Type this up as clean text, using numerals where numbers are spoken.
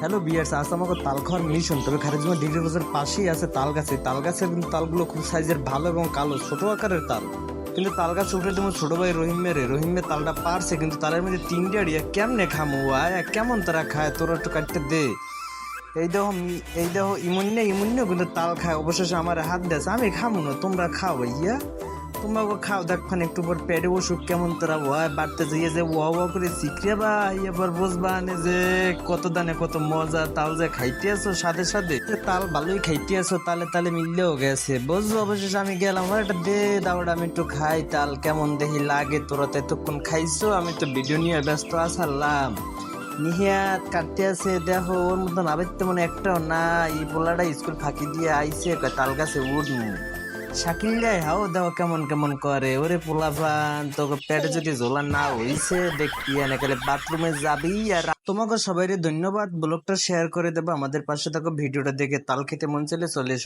Hello বিয়ার্স, আজ আমাকে তাল খাওয়ার মিশন। তবে খারিজমা ডিগ্রি কলেজের পাশেই আছে তাল গাছে। তাল গাছের কিন্তু তালগুলো খুব সাইজের ভালো এবং কালো ছোট আকারের তাল। কিন্তু তাল গাছ উঠে তোমার ছোট ভাই রহিমে তালটা পারছে, কিন্তু তালের মধ্যে তিনটে আড়িয়া কেমনে খামু আয়, কেমন তারা খায় তোরা একটু কাটতে দে। এই দেখো ইমুন্নে কিন্তু তাল খায়। অবশেষে আমার হাত দিয়েছে, আমি খামু না, তোমরা খাও ভাইয়া, তোমাকে খাও। দেখখান একটু পর পেটে অসুখ কেমন তারা ওয়াই বাড়তে যাইয়ে যে ওয়া করে শিখরে ভাই, এবার বুঝবা নে যে কত দানে কত মজা। তাল যে খাইতে আছো সাথে সাথে তাল ভালোই খাইতে আছো, তালে তালে মিললেও গেছে বুঝছো। অবশেষে আমি গেলাম, আমার একটা দে দাওয়াটা আমি একটু খাই, তাল কেমন দেখি লাগে। তোরা তো এতক্ষণ খাইছো, আমি তো ভিডিও নিয়ে ব্যস্ত আসালাম। নিহিয়াত কাটতে আছে, দেখো ওর মতন আবেগ তেমন একটাও না। এই পোলাটা স্কুল ফাঁকি দিয়ে আইসে তাল গাছে উঠমু। শাকিল রে হাও দেখো কেমন কেমন করে। ওরে পোলাপান তোকে পেটে যদি ঝোলা না হইছে দেখি এনে বাথরুমে যাবি। আর তোমাকে সবাই ধন্যবাদ, ব্লগটা শেয়ার করে দেবো, আমাদের পাশে থাকো। ভিডিওটা দেখে তাল খেতে মন চলে চলে এসো।